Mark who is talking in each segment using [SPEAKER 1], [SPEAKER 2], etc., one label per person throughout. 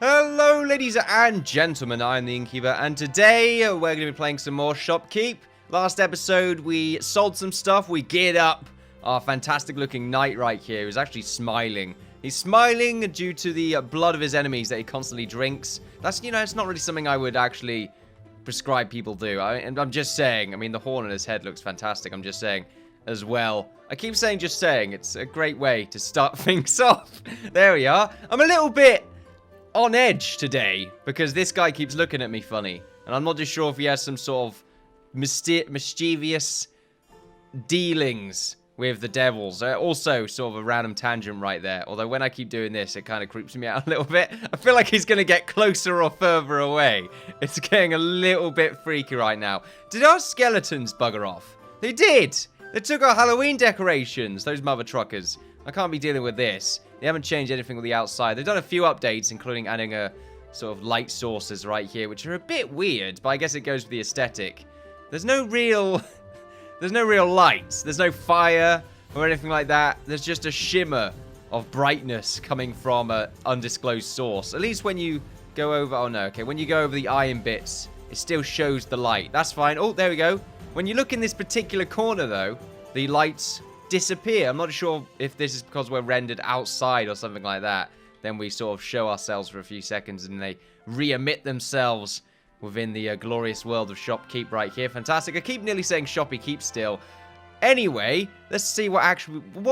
[SPEAKER 1] Hello, ladies and gentlemen, I'm the Innkeeper, and today we're going to be playing some more Shoppe Keep. Last episode, we sold some stuff, we geared up. Our fantastic-looking knight right here is actually smiling. He's smiling due to the blood of his enemies that he constantly drinks. That's, it's not really something I would actually prescribe people do. And I'm just saying, the horn on his head looks fantastic, I'm just saying as well. I keep saying just saying, it's a great way to start things off. There we are. I'm a little bit on edge today because this guy keeps looking at me funny, and I'm not just sure if he has some sort of mischievous dealings with the devils. Also, sort of a random tangent right there. Although when I keep doing this, it kind of creeps me out a little bit. I feel like he's going to get closer or further away. It's getting a little bit freaky right now. Did our skeletons bugger off? They did! They took our Halloween decorations, those mother truckers. I can't be dealing with this. They haven't changed anything with the outside. They've done a few updates, including adding a sort of light sources right here, which are a bit weird, but I guess it goes with the aesthetic. There's no real lights. There's no fire or anything like that. There's just a shimmer of brightness coming from an undisclosed source. At least when you go over... Oh, no. Okay, when you go over the iron bits, it still shows the light. That's fine. Oh, there we go. When you look in this particular corner, though, the lights disappear. I'm not sure if this is because we're rendered outside or something like that. Then we sort of show ourselves for a few seconds and they re-emit themselves within the glorious world of Shoppe Keep right here. Fantastic. I keep nearly saying Shoppe Keep still. Anyway, let's see what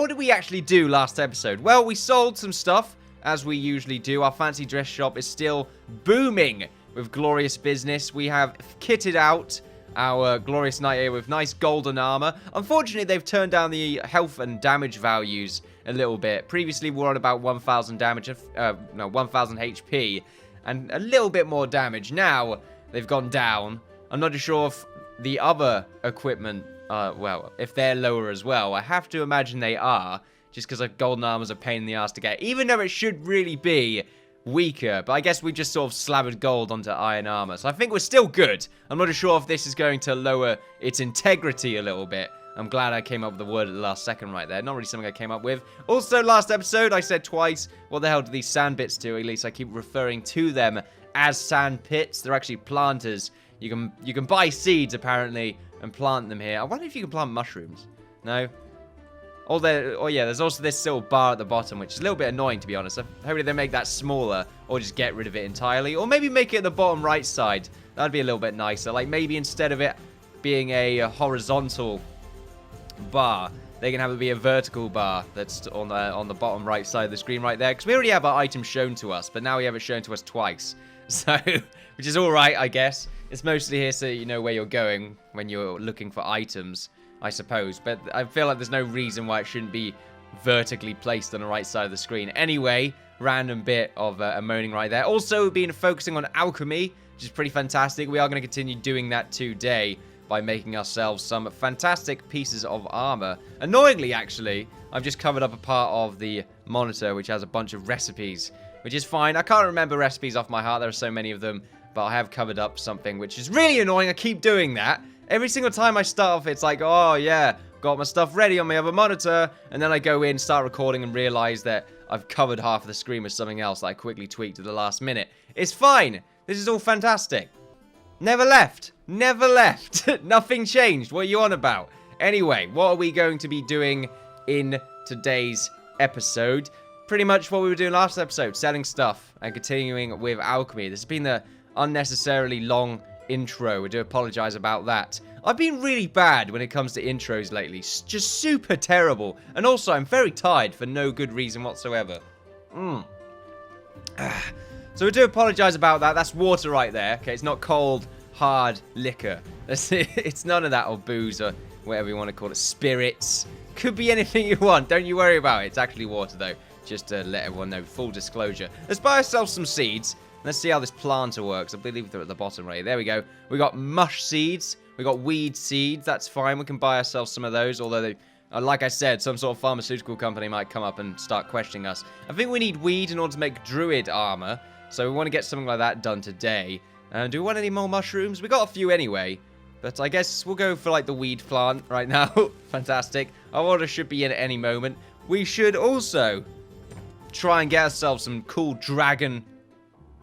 [SPEAKER 1] did we actually do last episode? Well, we sold some stuff, as we usually do. Our fancy dress shop is still booming with glorious business. We have kitted out our glorious knight here with nice golden armor. Unfortunately, they've turned down the health and damage values a little bit. Previously, we were on about 1,000 damage, 1,000 HP, and a little bit more damage. Now, they've gone down. I'm not sure if the other equipment, well, if they're lower as well. I have to imagine they are, just because golden armor's a pain in the ass to get, even though it should really be weaker, but I guess we just sort of slathered gold onto iron armor, so I think we're still good. I'm not sure if this is going to lower its integrity a little bit. I'm glad I came up with the word at the last second right there. Not really something I came up with. Also, last episode, I said twice, what the hell do these sand pits do? At least I keep referring to them as sand pits. They're actually planters. You can buy seeds, apparently, and plant them here. I wonder if you can plant mushrooms. No? Oh yeah, there's also this little bar at the bottom, which is a little bit annoying, to be honest. Hopefully they make that smaller, or just get rid of it entirely. Or maybe make it the bottom right side. That'd be a little bit nicer. Like, maybe instead of it being a horizontal bar, they can have it be a vertical bar that's on the bottom right side of the screen right there. Because we already have our item shown to us, but now we have it shown to us twice. So, which is alright, I guess. It's mostly here so you know where you're going when you're looking for items, I suppose, but I feel like there's no reason why it shouldn't be vertically placed on the right side of the screen. Anyway, random bit of moaning right there. Also, been focusing on alchemy, which is pretty fantastic. We are going to continue doing that today by making ourselves some fantastic pieces of armor. Annoyingly, actually, I've just covered up a part of the monitor, which has a bunch of recipes, which is fine. I can't remember recipes off my heart. There are so many of them, but I have covered up something, which is really annoying. I keep doing that. Every single time I start off, it's like, oh, yeah, got my stuff ready on my other monitor. And then I go in, start recording, and realize that I've covered half of the screen with something else that I quickly tweaked at the last minute. It's fine. This is all fantastic. Never left. Never left. Nothing changed. What are you on about? Anyway, what are we going to be doing in today's episode? Pretty much what we were doing last episode, selling stuff and continuing with alchemy. This has been the unnecessarily long intro. I do apologize about that. I've been really bad when it comes to intros lately. Just super terrible. And also, I'm very tired for no good reason whatsoever. So I do apologize about that. That's water right there. Okay, it's not cold, hard liquor. It's none of that, or booze, or whatever you want to call it. Spirits. Could be anything you want. Don't you worry about it. It's actually water, though. Just to let everyone know. Full disclosure. Let's buy ourselves some seeds. Let's see how this planter works. I believe they're at the bottom right here. There we go. We got mush seeds. We got weed seeds. That's fine. We can buy ourselves some of those. Although, they, like I said, some sort of pharmaceutical company might come up and start questioning us. I think we need weed in order to make druid armor. So we want to get something like that done today. Do we want any more mushrooms? We got a few anyway. But I guess we'll go for like the weed plant right now. Fantastic. Our order should be in at any moment. We should also try and get ourselves some cool dragon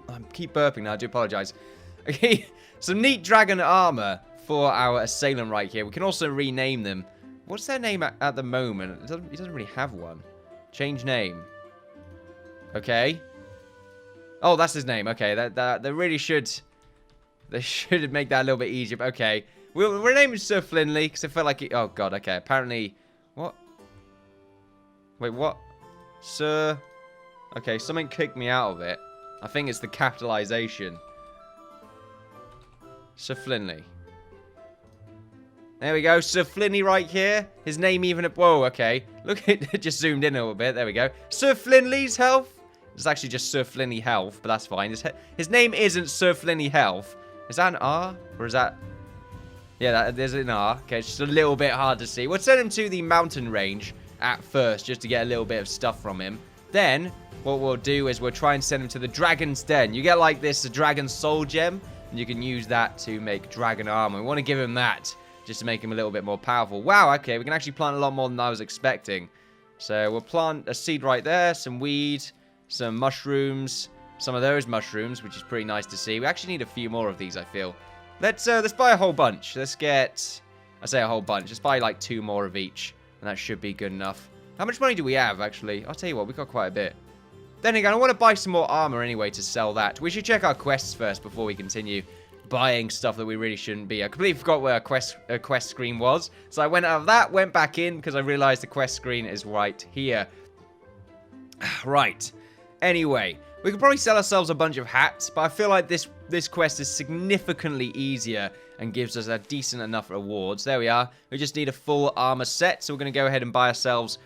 [SPEAKER 1] I keep burping now. I do apologize. Okay, some neat dragon armor for our assailant right here. We can also rename them. What's their name at the moment? He doesn't really have one. Change name. Okay. Oh, that's his name. Okay, they really should. They should make that a little bit easier. But okay, we'll rename him Sir Flinley because I felt like it. Oh God. Okay. Apparently, what? Wait, what? Sir. Okay, something kicked me out of it. I think it's the capitalization. Sir Flinley. There we go. Sir Flinley right here. His name even... Whoa, okay. Look, it just zoomed in a little bit. There we go. Sir Flinley's health. It's actually just Sir Flinley health, but that's fine. His name isn't Sir Flinley health. Is that an R? Or is that... Yeah, there's an R. Okay, it's just a little bit hard to see. We'll send him to the mountain range at first, just to get a little bit of stuff from him. Then, what we'll do is we'll try and send him to the Dragon's Den. You get like this, a Dragon Soul Gem, and you can use that to make dragon armor. We want to give him that, just to make him a little bit more powerful. Wow, okay, we can actually plant a lot more than I was expecting. So we'll plant a seed right there, some weed, some mushrooms, some of those mushrooms, which is pretty nice to see. We actually need a few more of these, I feel. Let's buy a whole bunch. Let's get, I say a whole bunch. Let's buy like 2 more of each, and that should be good enough. How much money do we have, actually? I'll tell you what, we've got quite a bit. Then again, I want to buy some more armor anyway to sell that. We should check our quests first before we continue buying stuff that we really shouldn't be. I completely forgot where our quest screen was. So I went out of that, went back in, because I realized the quest screen is right here. Right. Anyway, we could probably sell ourselves a bunch of hats, but I feel like this quest is significantly easier and gives us a decent enough rewards. There we are. We just need a full armor set, so we're going to go ahead and buy ourselves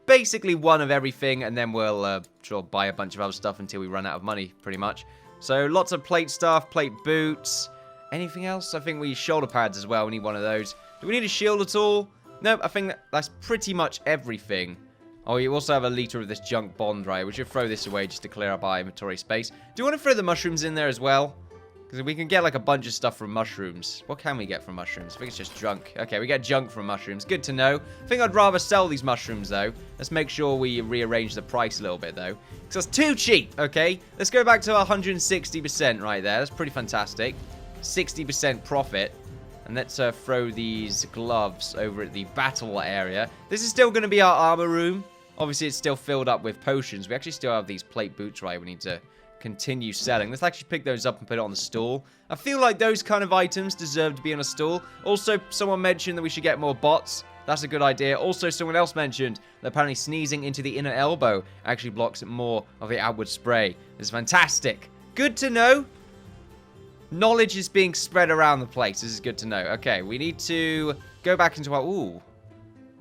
[SPEAKER 1] basically one of everything, and then we'll buy a bunch of other stuff until we run out of money, pretty much. So lots of plate stuff, plate boots. Anything else? I think we need shoulder pads as well. We need one of those. Do we need a shield at all? Nope, I think that's pretty much everything. Oh, you also have a liter of this junk bond, right? We should throw this away just to clear up our inventory space. Do you want to throw the mushrooms in there as well? Because we can get like a bunch of stuff from mushrooms. What can we get from mushrooms? I think it's just junk. Okay, we get junk from mushrooms. Good to know. I think I'd rather sell these mushrooms, though. Let's make sure we rearrange the price a little bit, though. Because that's too cheap, okay? Let's go back to 160% right there. That's pretty fantastic. 60% profit. And let's throw these gloves over at the battle area. This is still going to be our armor room. Obviously, it's still filled up with potions. We actually still have these plate boots, right? We need to continue selling. Let's actually pick those up and put it on the stool. I feel like those kind of items deserve to be on a stool. Also, someone mentioned that we should get more bots. That's a good idea. Also, someone else mentioned that apparently sneezing into the inner elbow actually blocks more of the outward spray. This is fantastic. Good to know. Knowledge is being spread around the place. This is good to know. Okay, we need to go back into our...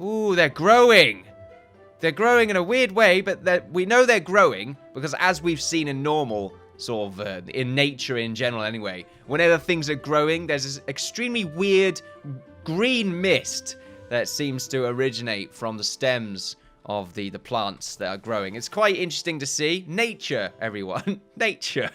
[SPEAKER 1] Ooh, they're growing. They're growing in a weird way, but we know they're growing because as we've seen in normal, sort of, in nature in general anyway, whenever things are growing, there's this extremely weird green mist that seems to originate from the stems of the plants that are growing. It's quite interesting to see. Nature, everyone. Nature.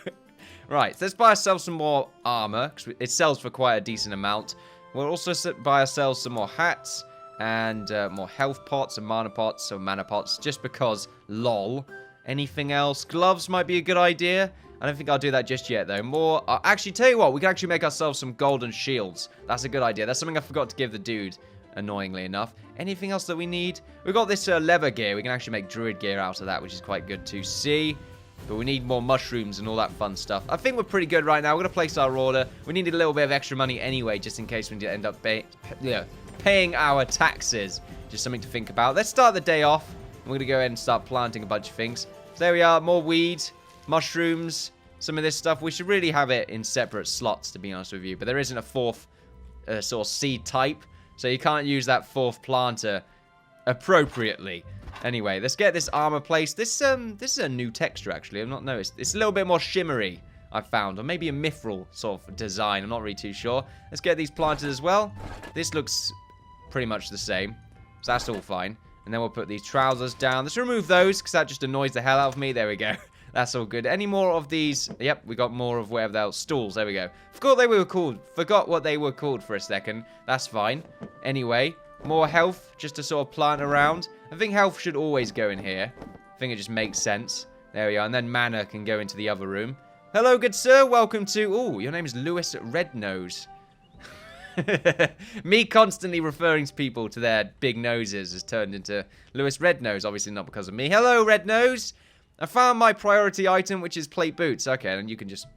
[SPEAKER 1] Right, so let's buy ourselves some more armor, because it sells for quite a decent amount. We'll also buy ourselves some more hats. And more health pots and mana pots, just because, lol. Anything else? Gloves might be a good idea. I don't think I'll do that just yet, though. More, actually, tell you what, we can actually make ourselves some golden shields. That's a good idea. That's something I forgot to give the dude, annoyingly enough. Anything else that we need? We've got this leather gear. We can actually make druid gear out of that, which is quite good to see. But we need more mushrooms and all that fun stuff. I think we're pretty good right now. We're going to place our order. We needed a little bit of extra money anyway, just in case we need to end up paying our taxes. Just something to think about. Let's start the day off. We're going to go ahead and start planting a bunch of things. So there we are. More weed, mushrooms, some of this stuff. We should really have it in separate slots, to be honest with you. But there isn't a fourth sort of seed type. So you can't use that fourth planter appropriately. Anyway, let's get this armor placed. This is a new texture, actually. I've not noticed. It's a little bit more shimmery, I've found. Or maybe a mithril sort of design. I'm not really too sure. Let's get these planted as well. This looks pretty much the same. So that's all fine. And then we'll put these trousers down. Let's remove those, because that just annoys the hell out of me. There we go. That's all good. Any more of these? Yep, we got more of whatever those stools. There we go. Forgot what they were called for a second. That's fine. Anyway, more health, just to sort of plant around. I think health should always go in here. I think it just makes sense. There we are. And then mana can go into the other room. Hello, good sir. Welcome to... Oh, your name is Lewis Rednose. Me constantly referring to people to their big noses has turned into Lewis Rednose. Obviously not because of me. Hello, Rednose. I found my priority item, which is plate boots. Okay, and you can just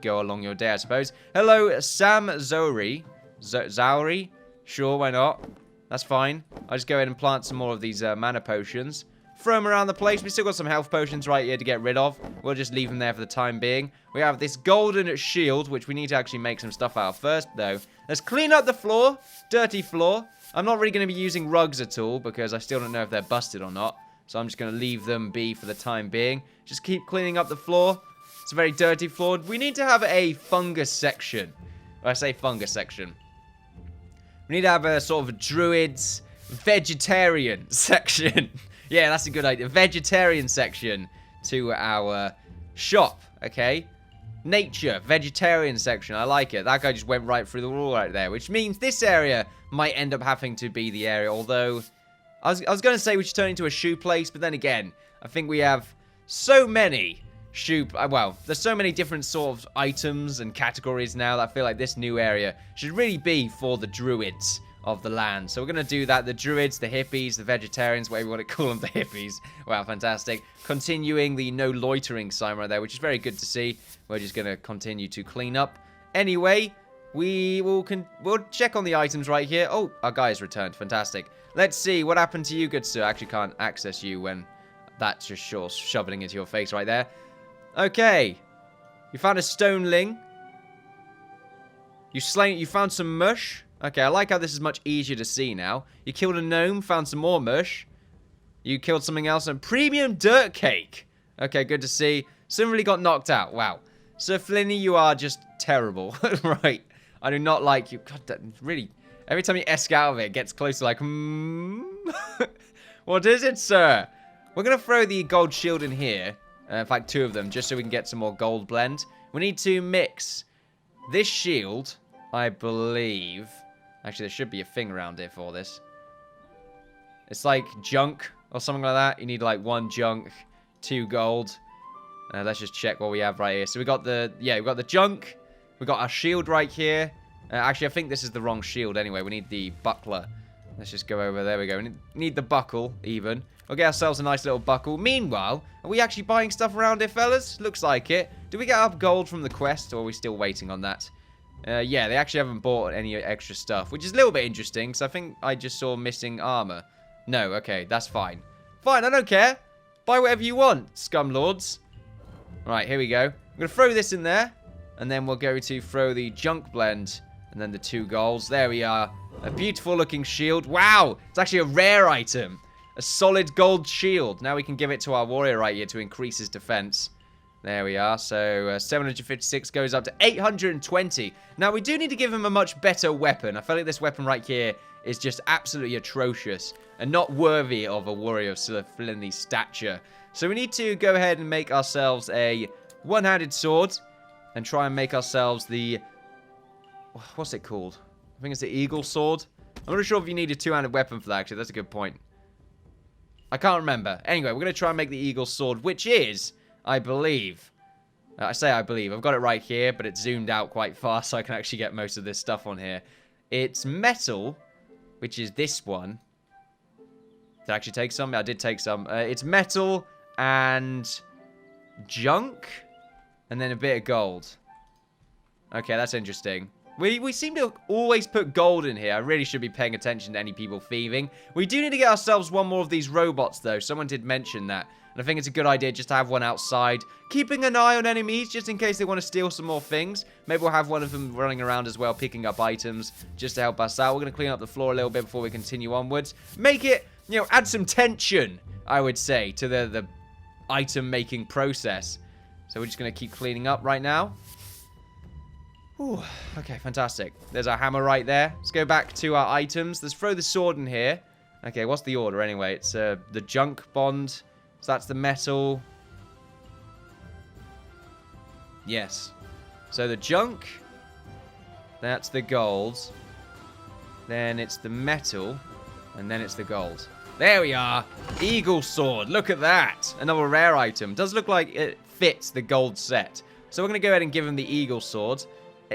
[SPEAKER 1] go along your day, I suppose. Hello, Sam Zori. Zauri? Sure, why not? That's fine. I'll just go ahead and plant some more of these mana potions. Throw them around the place. We still got some health potions right here to get rid of. We'll just leave them there for the time being. We have this golden shield, which we need to actually make some stuff out of first, though. Let's clean up the floor. Dirty floor. I'm not really going to be using rugs at all, because I still don't know if they're busted or not. So I'm just going to leave them be for the time being. Just keep cleaning up the floor. It's a very dirty floor. We need to have a fungus section. When I say fungus section. We need to have a sort of druids vegetarian section. Yeah, that's a good idea. Vegetarian section to our shop, okay? Nature, vegetarian section. I like it. That guy just went right through the wall right there, which means this area might end up having to be the area, although I was going to say we should turn it into a shoe place, but then again, I think we have so many well, there's so many different sort of items and categories now that I feel like this new area should really be for the druids of the land. So we're going to do that. The druids, the hippies, the vegetarians, whatever you want to call them, the hippies. Wow, fantastic. Continuing the no loitering sign right there, which is very good to see. We're just going to continue to clean up. Anyway, we'll check on the items right here. Oh, our guy has returned. Fantastic. Let's see what happened to you, good sir. I actually can't access you when that's just shoving into your face right there. Okay. You found a stoneling. You found some mush. Okay, I like how this is much easier to see now. You killed a gnome, found some more mush. You killed something else, and premium dirt cake. Okay, good to see. Someone really got knocked out. Wow. Sir Flinny, you are just terrible. Right. I do not like you. God, that really... Every time you esk out of it, it gets closer like, What is it, sir? We're going to throw the gold shield in here. In fact, 2 of them, just so we can get some more gold blend. We need to mix this shield, I believe. Actually, there should be a thing around here for this. It's like junk or something like that. You need like 1 junk, 2 gold. Let's just check what we have right here. So we got the junk. We got our shield right here. Actually, I think this is the wrong shield anyway. We need the buckler. Let's just go over. There we go. We need the buckle even. We'll get ourselves a nice little buckle. Meanwhile, are we actually buying stuff around here, fellas? Looks like it. Did we get up gold from the quest, or are we still waiting on that? Yeah, they actually haven't bought any extra stuff, which is a little bit interesting, because I think I just saw missing armor. No, okay, that's fine. Fine, I don't care. Buy whatever you want, scumlords. Right, here we go. I'm going to throw this in there, and then we'll go to throw the junk blend, and then the 2 golds. There we are. A beautiful looking shield. Wow, it's actually a rare item. A solid gold shield. Now we can give it to our warrior right here to increase his defense. There we are. So 756 goes up to 820. Now we do need to give him a much better weapon. I feel like this weapon right here is just absolutely atrocious and not worthy of a warrior of Sir Flinny's stature. So we need to go ahead and make ourselves a one-handed sword and try and make ourselves the... What's it called? I think it's the eagle sword. I'm not sure if you need a 2-handed weapon for that, actually. That's a good point. I can't remember. Anyway, we're going to try and make the eagle sword, which is, I believe... I say I believe. I've got it right here, but it's zoomed out quite fast, so I can actually get most of this stuff on here. It's metal, which is this one. Did I actually take some? I did take some. It's metal and junk, and then a bit of gold. Okay, that's interesting. We seem to always put gold in here. I really should be paying attention to any people thieving. We do need to get ourselves one more of these robots, though. Someone did mention that. And I think it's a good idea just to have one outside. Keeping an eye on enemies, just in case they want to steal some more things. Maybe we'll have one of them running around as well, picking up items, just to help us out. We're going to clean up the floor a little bit before we continue onwards. Make it, you know, add some tension, I would say, to the item-making process. So we're just going to keep cleaning up right now. Ooh, okay, fantastic. There's our hammer right there. Let's go back to our items. Let's throw the sword in here. Okay, what's the order anyway? It's the junk bond. So that's the metal. Yes. So the junk. That's the gold. Then it's the metal. And then it's the gold. There we are. Eagle sword. Look at that. Another rare item. Does look like it fits the gold set. So we're going to go ahead and give him the eagle sword.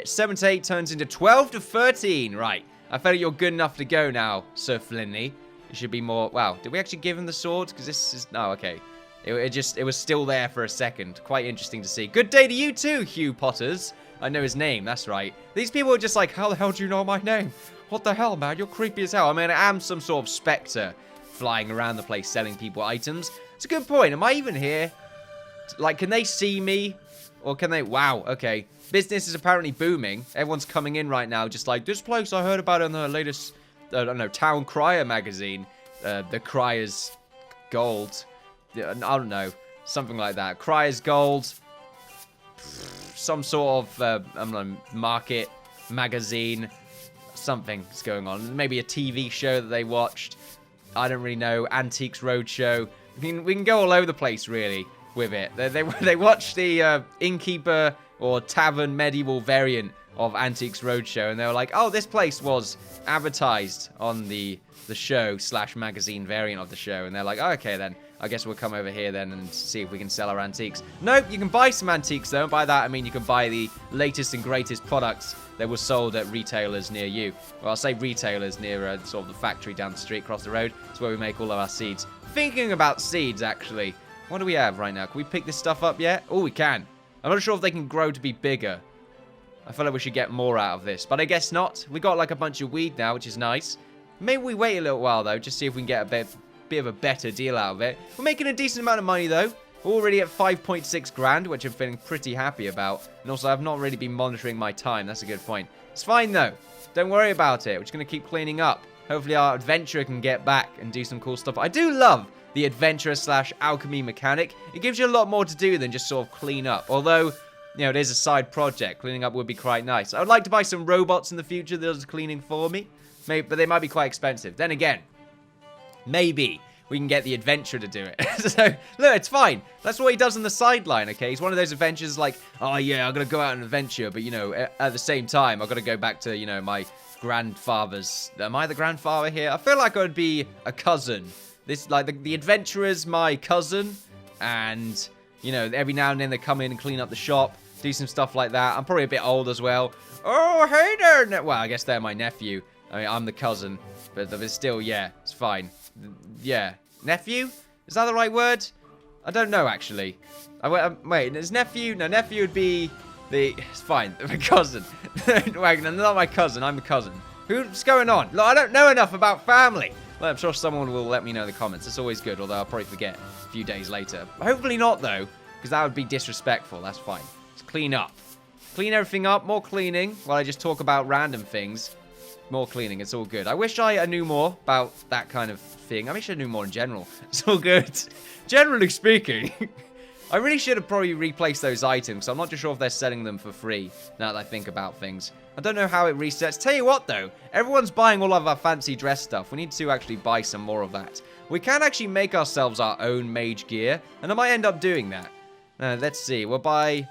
[SPEAKER 1] 7 to 8 turns into 12 to 13. Right. I feel like you're good enough to go now, Sir Flinley. It should be more... Wow. Did we actually give him the sword? Because this is... Oh, okay. It was still there for a second. Quite interesting to see. Good day to you too, Hugh Potters. I know his name. That's right. These people are just like, how the hell do you know my name? What the hell, man? You're creepy as hell. I mean, I am some sort of spectre flying around the place selling people items. It's a good point. Am I even here? Like, can they see me? Or can they... Wow, okay. Business is apparently booming. Everyone's coming in right now just like, this place I heard about in the latest, I don't know, Town Crier magazine. The Crier's Gold. I don't know. Something like that. Crier's Gold. Some sort of, I don't know, market, magazine. Something's going on. Maybe a TV show that they watched. I don't really know. Antiques Roadshow. We can go all over the place, really, with it. They watched the Innkeeper or Tavern medieval variant of Antiques Roadshow, and they were like, oh, this place was advertised on the show / magazine variant of the show. And they're like, oh, okay, then. I guess we'll come over here then and see if we can sell our antiques. Nope, you can buy some antiques, though. By that, I mean you can buy the latest and greatest products that were sold at retailers near you. Well, I'll say retailers near sort of the factory down the street, across the road. It's where we make all of our seeds. Thinking about seeds, actually. What do we have right now? Can we pick this stuff up yet? Oh, we can. I'm not sure if they can grow to be bigger. I feel like we should get more out of this, but I guess not. We got like a bunch of weed now, which is nice. Maybe we wait a little while, though, just see if we can get a bit of a better deal out of it. We're making a decent amount of money, though. We're already at 5.6 grand, which I'm feeling pretty happy about. And also, I've not really been monitoring my time. That's a good point. It's fine, though. Don't worry about it. We're just going to keep cleaning up. Hopefully, our adventurer can get back and do some cool stuff. I do love the adventurer / alchemy mechanic. It gives you a lot more to do than just sort of clean up. Although, you know, it is a side project. Cleaning up would be quite nice. I would like to buy some robots in the future that does cleaning for me. Maybe, but they might be quite expensive. Then again, maybe we can get the adventurer to do it. So, look, it's fine. That's what he does on the sideline, okay? He's one of those adventurers like, oh, yeah, I'm going to go out on an adventure, but, you know, at the same time, I've got to go back to, you know, my grandfather's... Am I the grandfather here? I feel like I would be a cousin. This, like, the adventurer's my cousin, and, you know, every now and then they come in and clean up the shop, do some stuff like that. I'm probably a bit old as well. Oh, hey there! Well, I guess they're my nephew. I mean, I'm the cousin, but still, yeah, it's fine. Yeah. Nephew? Is that the right word? I don't know, actually. Wait, is nephew? No, nephew would be the... It's fine. My cousin. Wait, no, not my cousin. I'm the cousin. What's going on? Look, I don't know enough about family. Well, I'm sure someone will let me know in the comments. It's always good, although I'll probably forget a few days later. Hopefully not, though, because that would be disrespectful. That's fine. Let's clean up. Clean everything up. More cleaning while I just talk about random things. More cleaning. It's all good. I wish I knew more about that kind of thing. I wish I knew more in general. It's all good. Generally speaking, I really should have probably replaced those items. I'm not too sure if they're selling them for free now that I think about things. I don't know how it resets. Tell you what, though. Everyone's buying all of our fancy dress stuff. We need to actually buy some more of that. We can actually make ourselves our own mage gear, and I might end up doing that. Let's see. We'll buy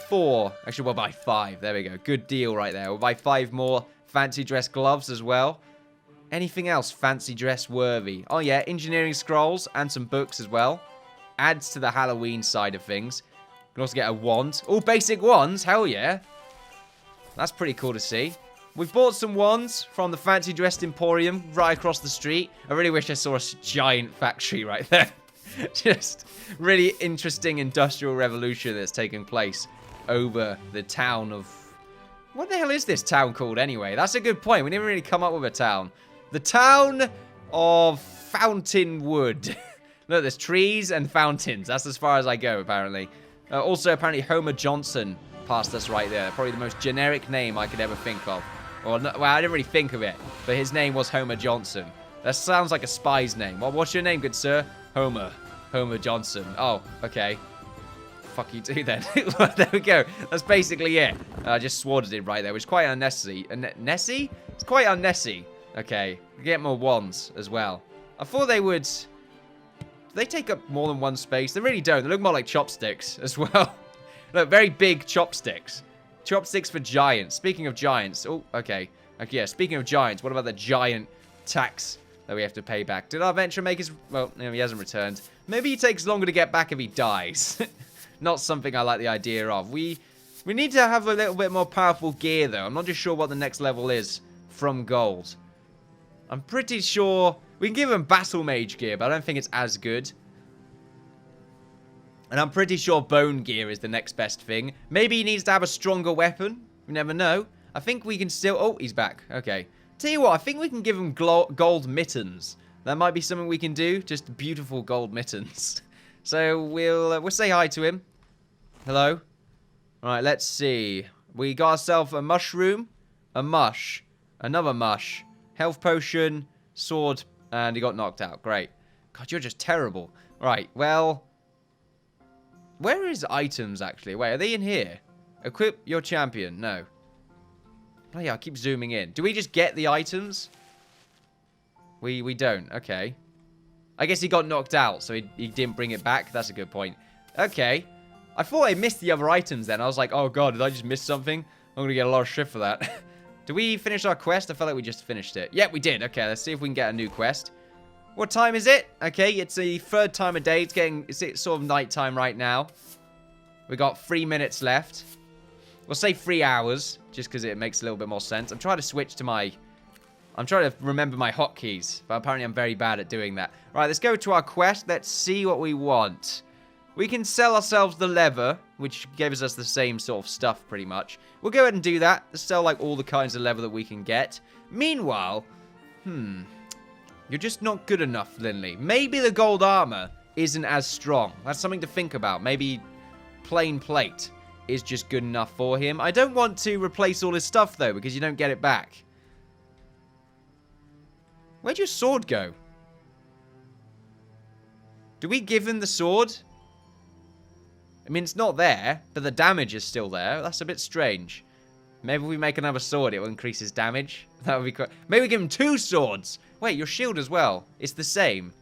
[SPEAKER 1] 4. Actually, we'll buy 5. There we go. Good deal right there. We'll buy 5 more fancy dress gloves as well. Anything else fancy dress worthy? Oh yeah, engineering scrolls and some books as well. Adds to the Halloween side of things. Can also get a wand. Oh, basic wands. Hell yeah. That's pretty cool to see. We've bought some wands from the fancy dressed emporium right across the street. I really wish I saw a giant factory right there. Just really interesting industrial revolution that's taking place over the town of... What the hell is this town called anyway? That's a good point. We didn't really come up with a town. The town of Fountainwood. Look, there's trees and fountains. That's as far as I go, apparently. Also, apparently, Homer Johnson passed us right there. Probably the most generic name I could ever think of. Well, I didn't really think of it, but his name was Homer Johnson. That sounds like a spy's name. What's your name, good sir? Homer Johnson. Oh, okay. Fuck you too, then. There we go. That's basically it. I just sworded it right there, which is quite unnecessary. Nessie? It's quite unnecessary. Okay. Get more wands as well. I thought they would... Do they take up more than one space? They really don't. They look more like chopsticks as well. Look, very big chopsticks. Chopsticks for giants. Speaking of giants... Oh, okay. Okay, yeah, speaking of giants, what about the giant tax that we have to pay back? Did our adventurer make his... Well, no, he hasn't returned. Maybe he takes longer to get back if he dies. not something I like the idea of. We need to have a little bit more powerful gear, though. I'm not just sure what the next level is from gold. I'm pretty sure we can give him battle mage gear, but I don't think it's as good. And I'm pretty sure bone gear is the next best thing. Maybe he needs to have a stronger weapon. You never know. I think we can still... Oh, he's back. Okay. Tell you what, I think we can give him gold mittens. That might be something we can do. Just beautiful gold mittens. So we'll say hi to him. Hello. All right, let's see. We got ourselves a mushroom, a mush, another mush, health potion, sword, and he got knocked out. Great. God, you're just terrible. Right, well... Where is items, actually? Wait, are they in here? Equip your champion. No. Oh, yeah, I keep zooming in. Do we just get the items? We don't. Okay. I guess he got knocked out, so he didn't bring it back. That's a good point. Okay. I thought I missed the other items then. I was like, oh, God, did I just miss something? I'm going to get a lot of shit for that. Do we finish our quest? I felt like we just finished it. Yep, we did. Okay, let's see if we can get a new quest. What time is it? Okay, it's the third time of day. It's sort of nighttime right now. We got 3 minutes left. We'll say 3 hours, just because it makes a little bit more sense. I'm trying to switch to my... I'm trying to remember my hotkeys, but apparently I'm very bad at doing that. Right, let's go to our quest. Let's see what we want. We can sell ourselves the leather, which gives us the same sort of stuff, pretty much. We'll go ahead and do that. Let's sell, like, all the kinds of leather that we can get. Meanwhile, you're just not good enough, Linley. Maybe the gold armor isn't as strong. That's something to think about. Maybe plain plate is just good enough for him. I don't want to replace all his stuff, though, because you don't get it back. Where'd your sword go? Do we give him the sword? I mean, it's not there, but the damage is still there. That's a bit strange. Maybe if we make another sword, it will increase his damage. That would be quite... Maybe we give him 2 swords. Wait, your shield as well. It's the same.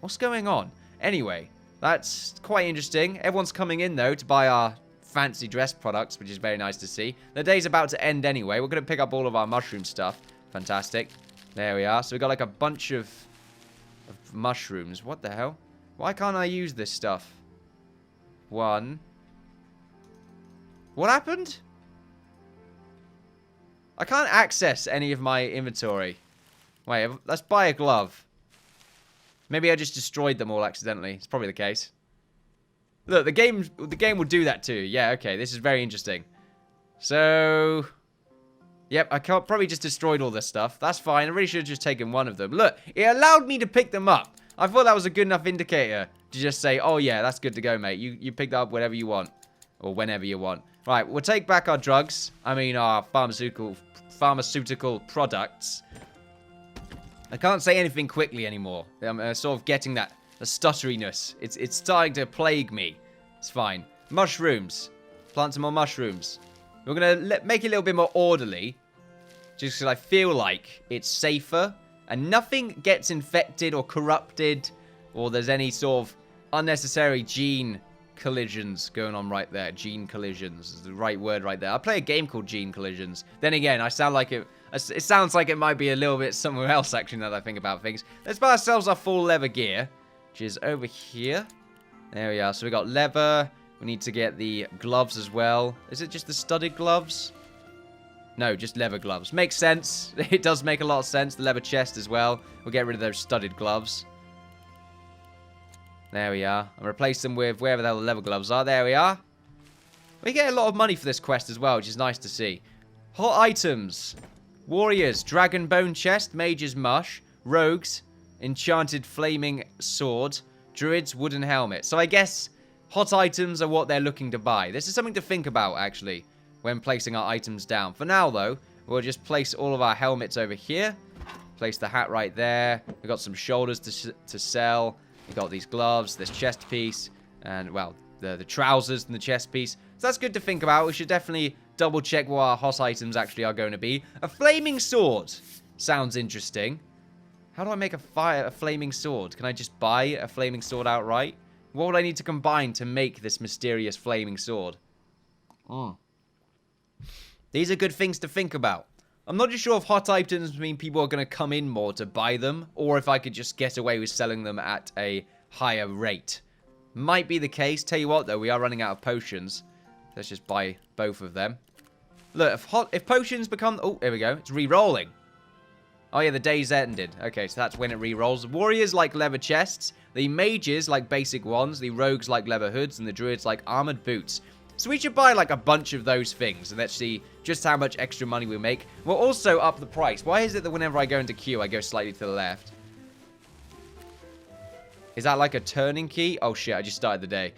[SPEAKER 1] What's going on? Anyway, that's quite interesting. Everyone's coming in, though, to buy our fancy dress products, which is very nice to see. The day's about to end anyway. We're going to pick up all of our mushroom stuff. Fantastic. There we are. So we got like a bunch of mushrooms. What the hell? Why can't I use this stuff? 1. What happened? I can't access any of my inventory. Wait, let's buy a glove. Maybe I just destroyed them all accidentally. It's probably the case. Look, the game will do that too. Yeah, okay, this is very interesting. So... Yep, I probably just destroyed all this stuff. That's fine. I really should have just taken one of them. Look, it allowed me to pick them up. I thought that was a good enough indicator to just say, oh yeah, that's good to go, mate. You picked up whatever you want. Or whenever you want. Right, we'll take back our drugs. I mean, our pharmaceutical products. I can't say anything quickly anymore. I'm sort of getting that stutteriness. It's starting to plague me. It's fine. Mushrooms. Plant some more mushrooms. We're going to make it a little bit more orderly. Just because I feel like it's safer. And nothing gets infected or corrupted. Or there's any sort of unnecessary gene collisions going on right there. Gene collisions is the right word right there. I play a game called Gene Collisions. Then again, I sound like it sounds like it might be a little bit somewhere else, actually, now that I think about things. Let's buy ourselves our full leather gear, which is over here. There we are. So we got leather. We need to get the gloves as well. Is it just the studded gloves? No, just leather gloves. Makes sense. It does make a lot of sense. The leather chest as well. We'll get rid of those studded gloves. There we are. And replace them with wherever the hell the leather gloves are. There we are. We get a lot of money for this quest as well, which is nice to see. Hot items. Warriors, dragon bone chest, mage's mush, rogues, enchanted flaming sword, druids, wooden helmet. So I guess hot items are what they're looking to buy. This is something to think about, actually, when placing our items down. For now, though, we'll just place all of our helmets over here. Place the hat right there. We've got some shoulders to sell. We've got these gloves, this chest piece, and, well, the trousers and the chest piece. So that's good to think about. We should definitely double check what our hot items actually are going to be. A flaming sword sounds interesting. How do I make a flaming sword? Can I just buy a flaming sword outright? What would I need to combine to make this mysterious flaming sword? These are good things to think about. I'm not just sure if hot items mean people are going to come in more to buy them, or if I could just get away with selling them at a higher rate. Might be the case. Tell you what, though, we are running out of potions. Let's just buy both of them. Look, if potions become... Oh, here we go. It's re-rolling. Oh, yeah, the day's ended. Okay, so that's when it re-rolls. Warriors like leather chests. The mages like basic ones. The rogues like leather hoods. And the druids like armored boots. So we should buy, like, a bunch of those things. And let's see just how much extra money we make. We'll also up the price. Why is it that whenever I go into queue, I go slightly to the left? Is that like a turning key? Oh, shit, I just started the day.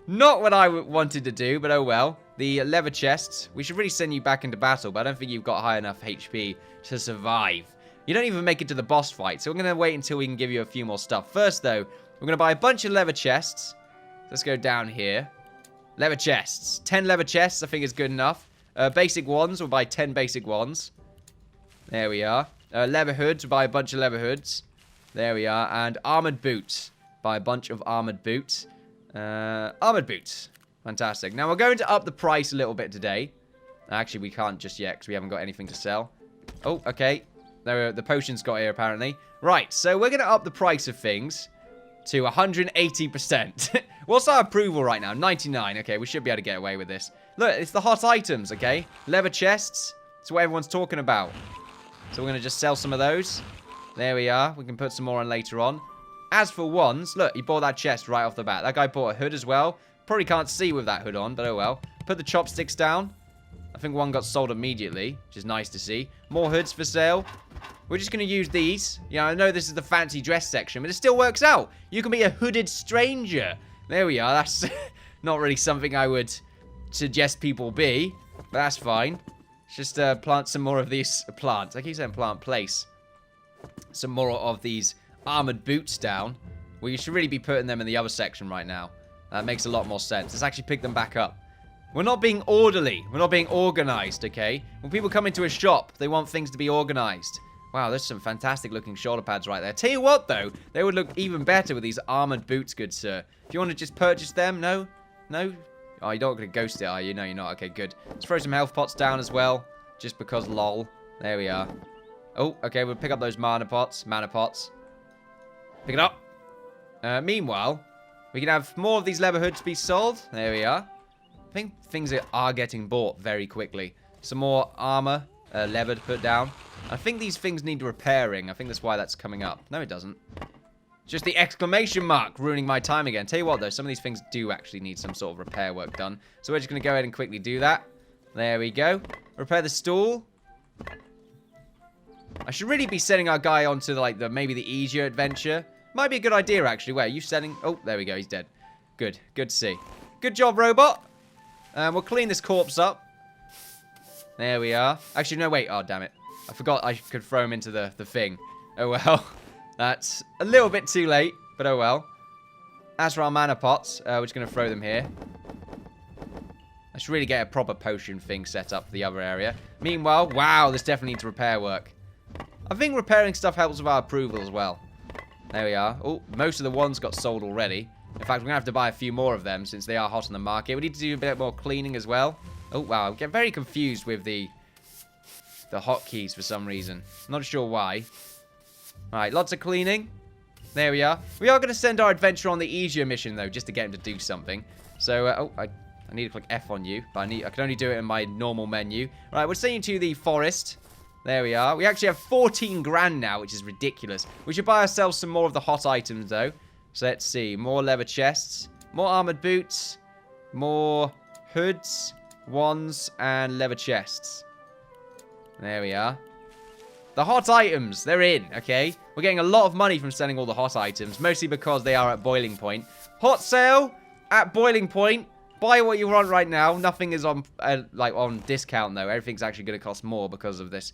[SPEAKER 1] Not what I wanted to do, but oh well. The leather chests. We should really send you back into battle, but I don't think you've got high enough HP to survive. You don't even make it to the boss fight, so we're going to wait until we can give you a few more stuff. First, though, we're going to buy a bunch of leather chests. Let's go down here. Leather chests. 10 leather chests, I think is good enough. Basic ones, we'll buy 10 basic ones. There we are. Leather hoods, we'll buy a bunch of leather hoods. There we are. And armored boots. Buy a bunch of armored boots. Armored boots. Fantastic. Now, we're going to up the price a little bit today. Actually, we can't just yet because we haven't got anything to sell. Oh, okay. The potions got here, apparently. Right, so we're going to up the price of things to 180%. What's our approval right now? 99. Okay, we should be able to get away with this. Look, it's the hot items, okay? Leather chests. That's what everyone's talking about. So we're going to just sell some of those. There we are. We can put some more on later on. As for wands, look, he bought that chest right off the bat. That guy bought a hood as well. Probably can't see with that hood on, but oh well. Put the chopsticks down. I think one got sold immediately, which is nice to see. More hoods for sale. We're just going to use these. Yeah, I know this is the fancy dress section, but it still works out. You can be a hooded stranger. There we are. That's not really something I would suggest people be, but that's fine. Let's just plant some more of these plants. I keep saying plant, place some more of these armored boots down. Well, you should really be putting them in the other section right now. That makes a lot more sense. Let's actually pick them back up. We're not being orderly. We're not being organized, okay? When people come into a shop, they want things to be organized. Wow, there's some fantastic looking shoulder pads right there. Tell you what, though, they would look even better with these armored boots, good sir. If you want to just purchase them, no? No? Oh, you're not going to ghost it, are you? No, you're not. Okay, good. Let's throw some health pots down as well, just because lol. There we are. Oh, okay, we'll pick up those mana pots. Pick it up. Meanwhile, we can have more of these leather hoods be sold. There we are. I think things are getting bought very quickly. Some more armor, leather to put down. I think these things need repairing. I think that's why that's coming up. No, it doesn't. Just the exclamation mark ruining my time again. Tell you what, though, some of these things do actually need some sort of repair work done. So we're just going to go ahead and quickly do that. There we go. Repair the stool. I should really be sending our guy onto, like, maybe the easier adventure. Might be a good idea, actually. Wait, are you sending... Oh, there we go. He's dead. Good. Good to see. Good job, robot. We'll clean this corpse up. There we are. Actually, no, wait. Oh, damn it. I forgot I could throw him into the thing. Oh, well. That's a little bit too late, but oh, well. As for our mana pots, we're just going to throw them here. I should really get a proper potion thing set up for the other area. Meanwhile, wow, this definitely needs repair work. I think repairing stuff helps with our approval as well. There we are. Oh, most of the ones got sold already. In fact, we're going to have to buy a few more of them since they are hot on the market. We need to do a bit more cleaning as well. Oh, wow. I get very confused with the hotkeys for some reason. Not sure why. Alright, lots of cleaning. There we are. We are going to send our adventurer on the easier mission, though, just to get him to do something. So, oh, I need to click F on you, but I can only do it in my normal menu. Alright, we're sending you to the forest. There we are. We actually have 14 grand now, which is ridiculous. We should buy ourselves some more of the hot items, though. So let's see. More leather chests. More armored boots. More hoods, wands, and leather chests. There we are. The hot items, they're in, okay? We're getting a lot of money from selling all the hot items, mostly because they are at boiling point. Hot sale at boiling point. Buy what you want right now. Nothing is on on discount, though. Everything's actually going to cost more because of this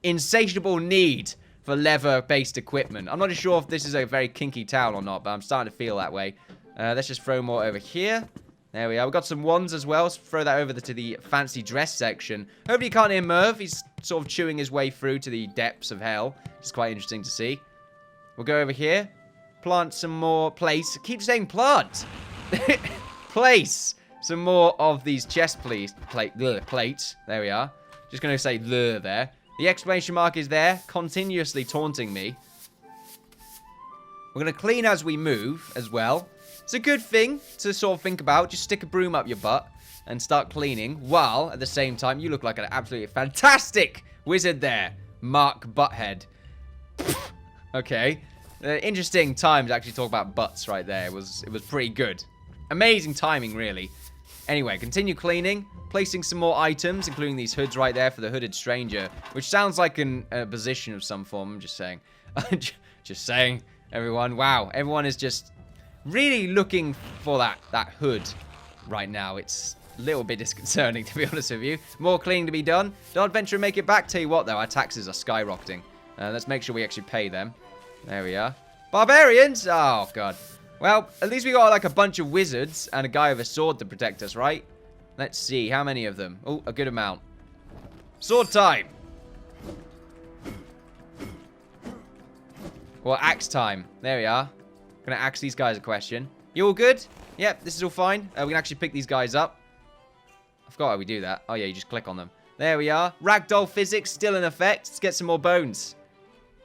[SPEAKER 1] insatiable need for leather-based equipment. I'm not sure if this is a very kinky town or not, but I'm starting to feel that way. Let's just throw more over here. There we are. We've got some wands as well. So throw that over to the fancy dress section. Hopefully you can't hear Merv. He's sort of chewing his way through to the depths of hell. It's quite interesting to see. We'll go over here. Plant some more place. Keep saying plant. Place some more of these chest plates. There we are. Just going to say there. The exclamation mark is there, continuously taunting me. We're going to clean as we move as well. It's a good thing to sort of think about. Just stick a broom up your butt and start cleaning, while at the same time you look like an absolutely fantastic wizard there, Mark Butthead. Okay. Interesting time to actually talk about butts right there. It was pretty good. Amazing timing, really. Anyway, continue cleaning, placing some more items, including these hoods right there for the hooded stranger, which sounds like a position of some form. I'm just saying. Just saying, everyone. Wow, everyone is just really looking for that hood right now. It's a little bit disconcerting, to be honest with you. More cleaning to be done. Don't venture and make it back. Tell you what, though, our taxes are skyrocketing. Let's make sure we actually pay them. There we are. Barbarians! Oh, God. Well, at least we got, like, a bunch of wizards and a guy with a sword to protect us, right? Let's see. How many of them? Oh, a good amount. Sword time! Well, axe time. There we are. Gonna axe these guys a question. You all good? Yep, this is all fine. We can actually pick these guys up. I forgot how we do that. Oh, yeah, you just click on them. There we are. Ragdoll physics still in effect. Let's get some more bones.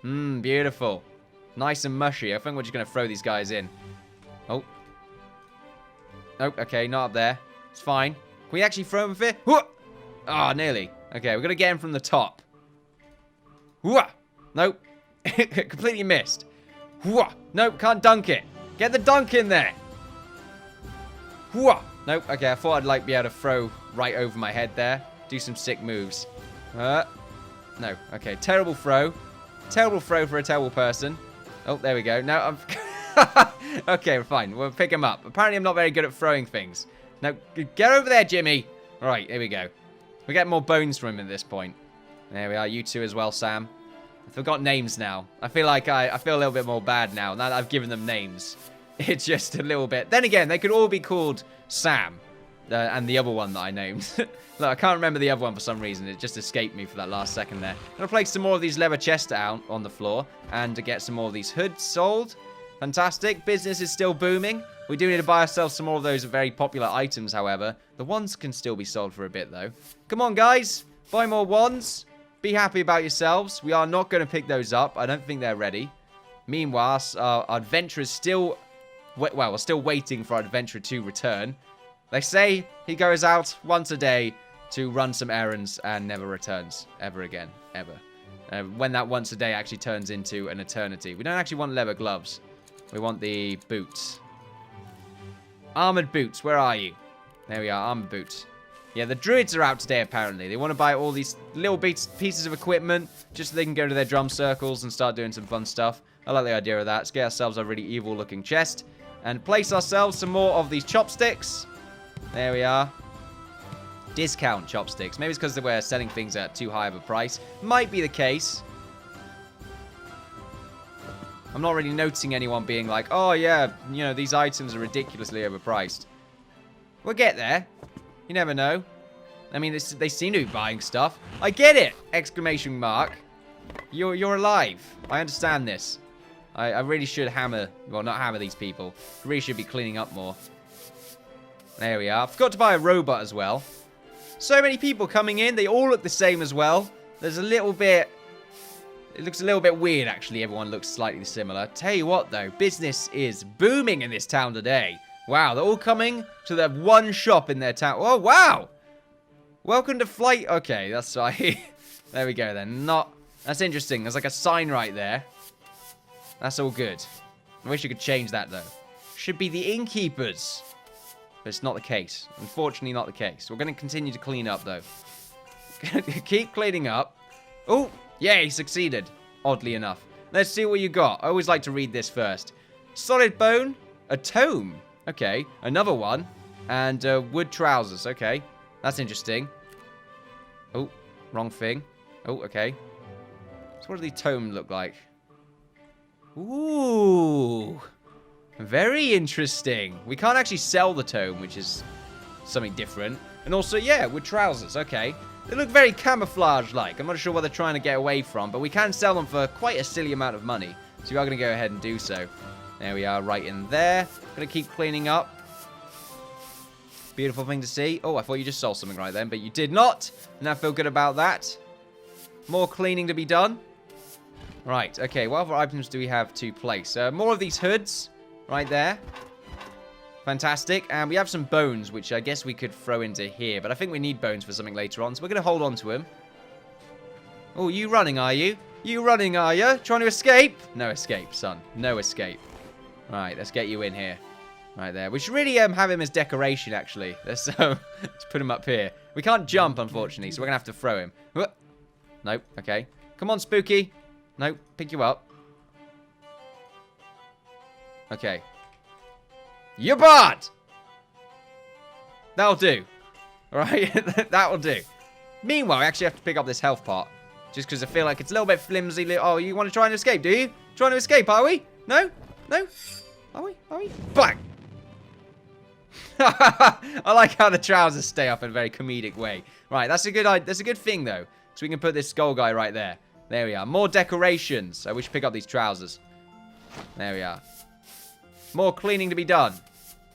[SPEAKER 1] Beautiful. Nice and mushy. I think we're just going to throw these guys in. Oh. Nope, okay, not up there. It's fine. Can we actually throw them here? Oh, nearly. Okay, we're going to get him from the top. Nope. Completely missed. Nope, can't dunk it. Get the dunk in there. Nope, okay, I thought I'd like be able to throw right over my head there. Do some sick moves. No, okay, terrible throw. Terrible throw for a terrible person. Oh, there we go. Now I'm... Okay, fine. We'll pick him up. Apparently, I'm not very good at throwing things. Now, get over there, Jimmy. All right, here we go. We get more bones from him at this point. There we are. You two as well, Sam. I forgot names now. I feel like I feel a little bit more bad now that I've given them names. It's just a little bit. Then again, they could all be called Sam. And the other one that I named. Look, I can't remember the other one for some reason. It just escaped me for that last second there. I'm going to place some more of these leather chests out on the floor. And to get some more of these hoods sold. Fantastic. Business is still booming. We do need to buy ourselves some more of those very popular items, however. The wands can still be sold for a bit, though. Come on, guys. Buy more wands. Be happy about yourselves. We are not going to pick those up. I don't think they're ready. Meanwhile, our adventurer is still... Well, we're still waiting for our adventurer to return. They say he goes out once a day to run some errands and never returns. Ever again. Ever. When that once a day actually turns into an eternity. We don't actually want leather gloves. We want the boots. Armored boots. Where are you? There we are. Armored boots. Yeah, the druids are out today, apparently. They want to buy all these little pieces of equipment just so they can go to their drum circles and start doing some fun stuff. I like the idea of that. Let's get ourselves a really evil-looking chest and place ourselves some more of these chopsticks. There we are. Discount chopsticks. Maybe it's because we're selling things at too high of a price. Might be the case. I'm not really noticing anyone being like, oh yeah, you know, these items are ridiculously overpriced. We'll get there. You never know. I mean, they seem to be buying stuff. I get it! Exclamation mark. You're alive. I understand this. I really should hammer... Well, not hammer these people. I really should be cleaning up more. There we are. Forgot to buy a robot as well. So many people coming in. They all look the same as well. There's a little bit... It looks a little bit weird, actually. Everyone looks slightly similar. Tell you what, though. Business is booming in this town today. Wow, they're all coming to the one shop in their town. Oh, wow. Welcome to Flight... Okay, that's right. There we go, then. That's interesting. There's like a sign right there. That's all good. I wish you could change that, though. Should be the Innkeepers. But it's not the case. Unfortunately, not the case. We're going to continue to clean up, though. Keep cleaning up. Oh, yeah, he succeeded. Oddly enough. Let's see what you got. I always like to read this first. Solid bone. A tome. Okay. Another one. And wood trousers. Okay. That's interesting. Oh, wrong thing. Oh, okay. So what do these tomes look like? Ooh. Very interesting. We can't actually sell the tome, which is something different. And also, yeah, with trousers. Okay. They look very camouflage-like. I'm not sure what they're trying to get away from, but we can sell them for quite a silly amount of money. So we are going to go ahead and do so. There we are, right in there. Going to keep cleaning up. Beautiful thing to see. Oh, I thought you just sold something right then, but you did not. And I feel good about that. More cleaning to be done. Right, okay. What other items do we have to place? More of these hoods right there. Fantastic. And we have some bones, which I guess we could throw into here. But I think we need bones for something later on. So we're going to hold on to him. Oh, you running, are you? You running, are you? Trying to escape? No escape, son. No escape. Right, let's get you in here. Right there. We should really have him as decoration, actually. Let's put him up here. We can't jump, unfortunately, so we're going to have to throw him. Nope. Okay. Come on, Spooky. Nope. Pick you up. Okay. You're bad! That'll do. Alright? That'll do. Meanwhile, I actually have to pick up this health part. Just because I feel like it's a little bit flimsy. Oh, you want to try and escape, do you? Trying to escape, are we? No? No? Are we? Are we? Bang! I like how the trousers stay up in a very comedic way. Right, that's a good thing, though. So we can put this skull guy right there. There we are. More decorations. We should pick up these trousers. There we are. More cleaning to be done.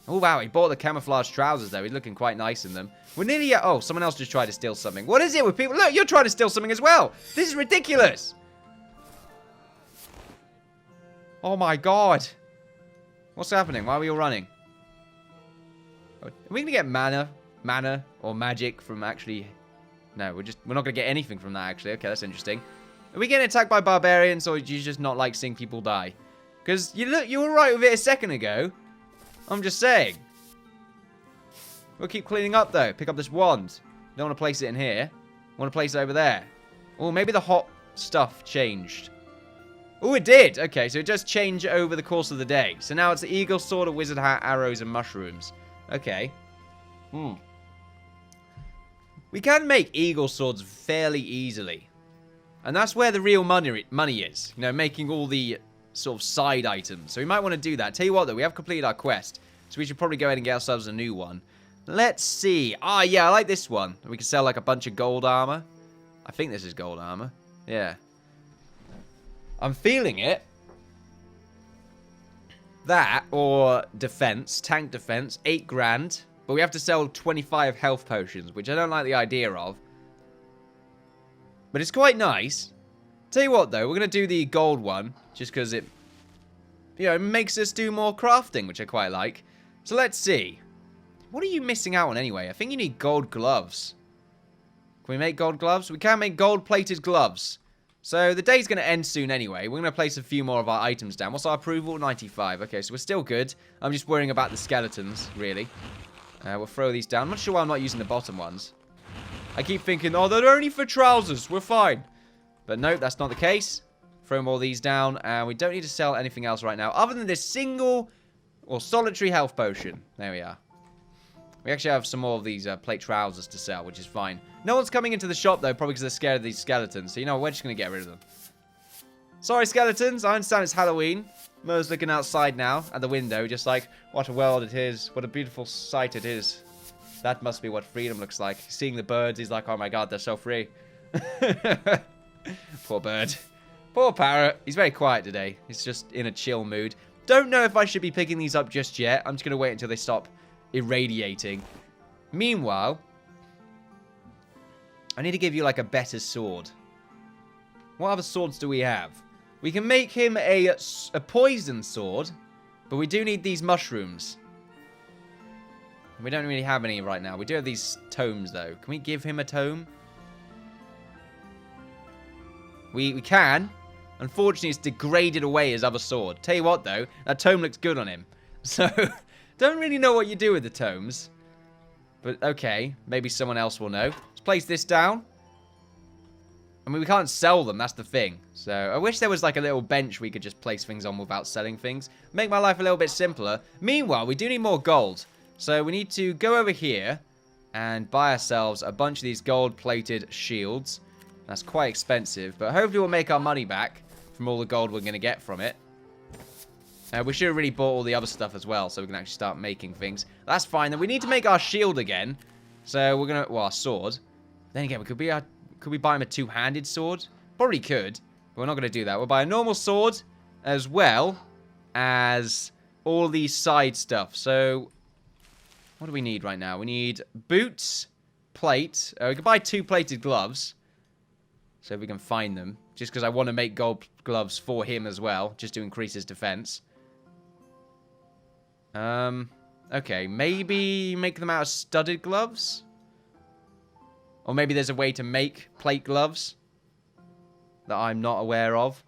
[SPEAKER 1] Oh, wow. He bought the camouflage trousers, though. He's looking quite nice in them. We're nearly at... Oh, someone else just tried to steal something. What is it with people? Look, you're trying to steal something as well. This is ridiculous. Oh, my God. What's happening? Why are we all running? Are we going to get mana or magic from actually... No, we're not going to get anything from that, actually. Okay, that's interesting. Are we getting attacked by barbarians, or do you just not like seeing people die? Because you were right with it a second ago. I'm just saying. We'll keep cleaning up, though. Pick up this wand. Don't want to place it in here. Want to place it over there. Oh, maybe the hot stuff changed. Oh, it did. Okay, so it does change over the course of the day. So now it's the eagle sword, a wizard hat, arrows, and mushrooms. Okay. We can make eagle swords fairly easily. And that's where the real money is. You know, making all the sort of side items. So we might want to do that. Tell you what, though, we have completed our quest. So we should probably go ahead and get ourselves a new one. Let's see. Ah, yeah, I like this one. We can sell, like, a bunch of gold armor. I think this is gold armor. Yeah. I'm feeling it. That, or defense, tank defense, 8 grand. But we have to sell 25 health potions, which I don't like the idea of. But it's quite nice. Tell you what, though, we're going to do the gold one, just because it, you know, it makes us do more crafting, which I quite like. So let's see. What are you missing out on anyway? I think you need gold gloves. Can we make gold gloves? We can make gold-plated gloves. So the day's going to end soon anyway. We're going to place a few more of our items down. What's our approval? 95. Okay, so we're still good. I'm just worrying about the skeletons, really. We'll throw these down. I'm not sure why I'm not using the bottom ones. I keep thinking, oh, they're only for trousers. We're fine. But no, that's not the case. Throw more of these down. And we don't need to sell anything else right now, other than this single or solitary health potion. There we are. We actually have some more of these plate trousers to sell, which is fine. No one's coming into the shop, though, probably because they're scared of these skeletons. So, you know, we're just going to get rid of them. Sorry, skeletons. I understand it's Halloween. Mo's looking outside now at the window, just like, what a world it is. What a beautiful sight it is. That must be what freedom looks like. Seeing the birds, he's like, oh my god, they're so free. Poor bird. Poor parrot. He's very quiet today. He's just in a chill mood. Don't know if I should be picking these up just yet. I'm just going to wait until they stop irradiating. Meanwhile, I need to give you like a better sword. What other swords do we have? We can make him a poison sword, but we do need these mushrooms. We don't really have any right now. We do have these tomes, though. Can we give him a tome? We can. Unfortunately, it's degraded away his other sword. Tell you what, though, that tome looks good on him. So, don't really know what you do with the tomes. But, okay, maybe someone else will know. Let's place this down. I mean, we can't sell them, that's the thing. So, I wish there was like a little bench we could just place things on without selling things. Make my life a little bit simpler. Meanwhile, we do need more gold. So, we need to go over here and buy ourselves a bunch of these gold-plated shields. That's quite expensive, but hopefully we'll make our money back from all the gold we're going to get from it. We should have really bought all the other stuff as well, so we can actually start making things. That's fine. Then we need to make our shield again. So, we're going to... Well, our sword. Then again, could we buy him a two-handed sword? Probably could, but we're not going to do that. We'll buy a normal sword as well as all these side stuff. So, what do we need right now? We need boots, plate. We can buy 2 plated gloves. So if we can find them. Just because I want to make gold gloves for him as well. Just to increase his defense. Okay. Maybe make them out of studded gloves? Or maybe there's a way to make plate gloves that I'm not aware of.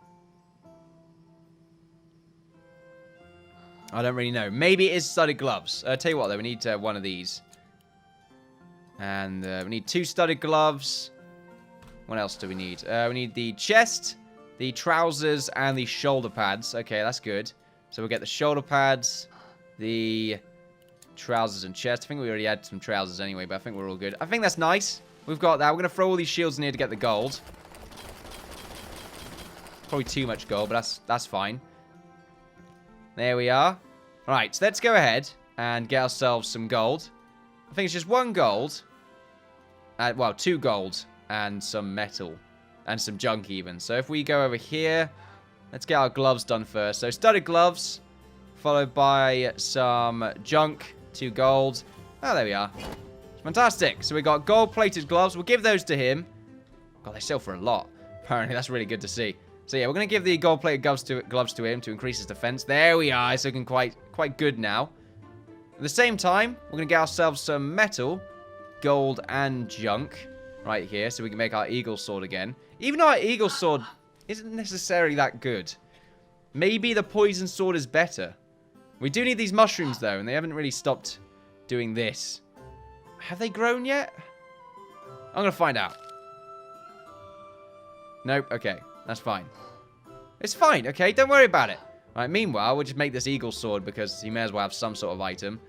[SPEAKER 1] I don't really know. Maybe it is studded gloves. Tell you what, though. We need one of these. And we need 2 studded gloves. What else do we need? We need the chest, the trousers, and the shoulder pads. Okay, that's good. So we'll get the shoulder pads, the trousers, and chest. I think we already had some trousers anyway, but I think we're all good. I think that's nice. We've got that. We're going to throw all these shields in here to get the gold. Probably too much gold, but that's fine. There we are. Alright, so let's go ahead and get ourselves some gold. I think it's just 1 gold. Well, 2 gold and some metal. And some junk even. So if we go over here, let's get our gloves done first. So studded gloves, followed by some junk, 2 gold. Oh, there we are. Fantastic. So we got gold-plated gloves. We'll give those to him. God, they sell for a lot. Apparently, that's really good to see. So yeah, we're going to give the gold-plated gloves to him to increase his defense. There we are. It's looking quite good now. At the same time, we're going to get ourselves some metal, gold, and junk right here. So we can make our eagle sword again. Even though our eagle sword isn't necessarily that good. Maybe the poison sword is better. We do need these mushrooms, though, and they haven't really stopped doing this. Have they grown yet? I'm going to find out. Nope. Okay. That's fine. It's fine, okay? Don't worry about it. Alright, meanwhile, we'll just make this eagle sword because he may as well have some sort of item.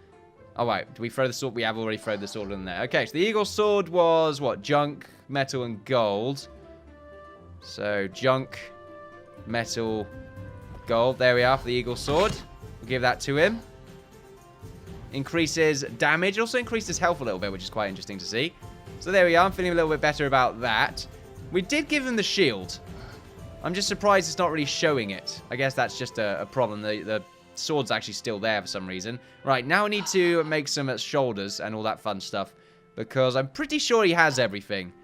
[SPEAKER 1] Alright, do we throw the sword? We have already thrown the sword in there. Okay, so the eagle sword was, what? Junk, metal, and gold. So, junk, metal, gold. There we are for the eagle sword. We'll give that to him. Increases damage. Also increases health a little bit, which is quite interesting to see. So there we are. I'm feeling a little bit better about that. We did give him the shield. I'm just surprised it's not really showing it. I guess that's just a problem. The sword's actually still there for some reason. Right, now I need to make some shoulders and all that fun stuff. Because I'm pretty sure he has everything.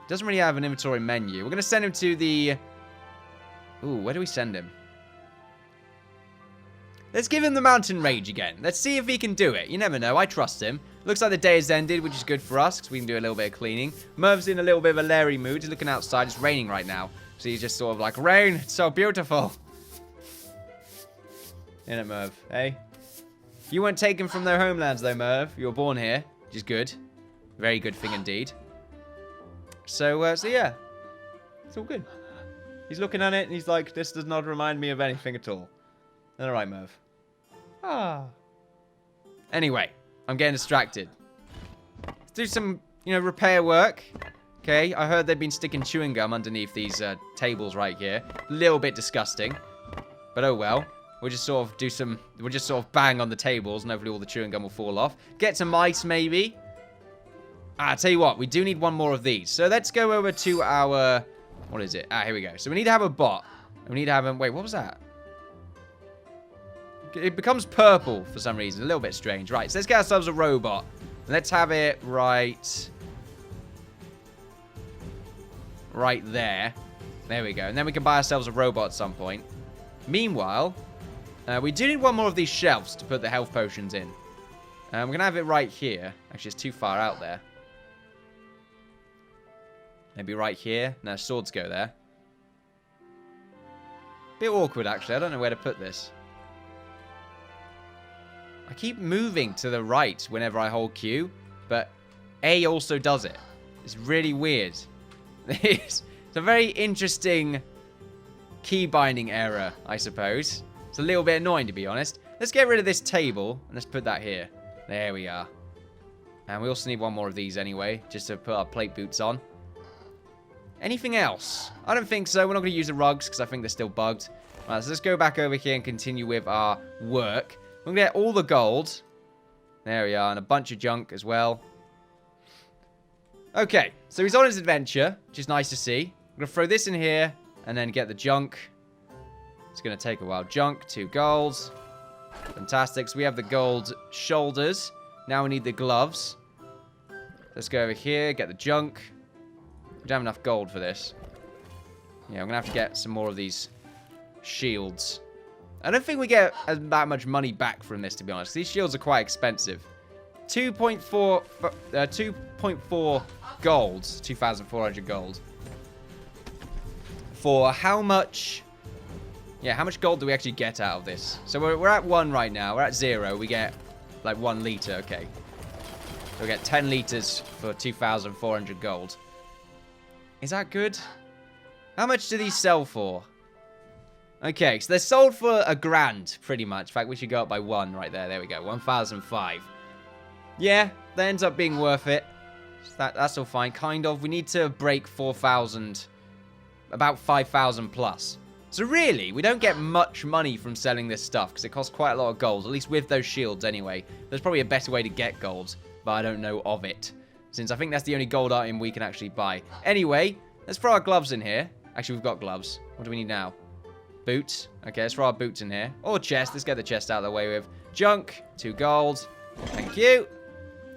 [SPEAKER 1] Doesn't really have an inventory menu. We're going to send him to the... Ooh, where do we send him? Let's give him the mountain rage again. Let's see if he can do it. You never know. I trust him. Looks like the day has ended, which is good for us, because we can do a little bit of cleaning. Merv's in a little bit of a Larry mood. He's looking outside. It's raining right now. So he's just sort of like, rain, it's so beautiful. Isn't it, Merv? Hey? You weren't taken from their homelands, though, Merv. You were born here, which is good. Very good thing indeed. So yeah. It's all good. He's looking at it, and he's like, this does not remind me of anything at all. All right, Merv. Ah. Anyway, I'm getting distracted. Let's do some, repair work. Okay, I heard they've been sticking chewing gum underneath these tables right here. A little bit disgusting. But oh well. We'll just sort of bang on the tables and hopefully all the chewing gum will fall off. Get some ice maybe. I'll tell you what, we do need 1 more of these. So let's go over to our... What is it? Here we go. So we need to have a bot. And we need to have him... Wait, what was that? It becomes purple for some reason. A little bit strange. Right, so let's get ourselves a robot. Let's have it right there. There we go. And then we can buy ourselves a robot at some point. Meanwhile, we do need 1 more of these shelves to put the health potions in. We're going to have it right here. Actually, it's too far out there. Maybe right here. No, swords go there. Bit awkward, actually. I don't know where to put this. I keep moving to the right whenever I hold Q, but A also does it. It's really weird. It's a very interesting key binding error, I suppose. It's a little bit annoying, to be honest. Let's get rid of this table, and let's put that here. There we are. And we also need 1 more of these anyway, just to put our plate boots on. Anything else? I don't think so. We're not going to use the rugs, because I think they're still bugged. Right, so let's go back over here and continue with our work. We're going to get all the gold. There we are, and a bunch of junk as well. Okay, so he's on his adventure, which is nice to see. I'm going to throw this in here, and then get the junk. It's going to take a while. Junk, 2 golds. Fantastic. So we have the gold shoulders. Now we need the gloves. Let's go over here, get the junk. We don't have enough gold for this. Yeah, I'm going to have to get some more of these shields. I don't think we get that much money back from this, to be honest. These shields are quite expensive. 2.4 gold. 2,400 gold. For how much... Yeah, how much gold do we actually get out of this? So we're at 1 right now. We're at 0. We get, like, 1 litre. Okay. So we get 10 litres for 2,400 gold. Is that good? How much do these sell for? Okay, so they're sold for $1,000, pretty much. In fact, we should go up by 1 right there. There we go. 1,005. Yeah, that ends up being worth it. That's all fine. Kind of. We need to break 4,000. About 5,000 plus. So really, we don't get much money from selling this stuff because it costs quite a lot of gold, at least with those shields anyway. There's probably a better way to get gold, but I don't know of it, since I think that's the only gold item we can actually buy. Anyway, let's throw our gloves in here. Actually, we've got gloves. What do we need now? Boots. Okay, let's throw our boots in here. Or chest. Let's get the chest out of the way with. Junk. 2 gold. Thank you.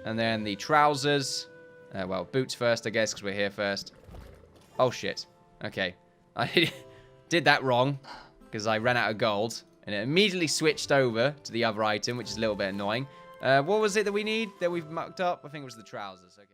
[SPEAKER 1] And then the trousers. Well, boots first, I guess, because we're here first. Oh, shit. Okay. I did that wrong because I ran out of gold. And it immediately switched over to the other item, which is a little bit annoying. What was it that we need that we've mucked up? I think it was the trousers. Okay.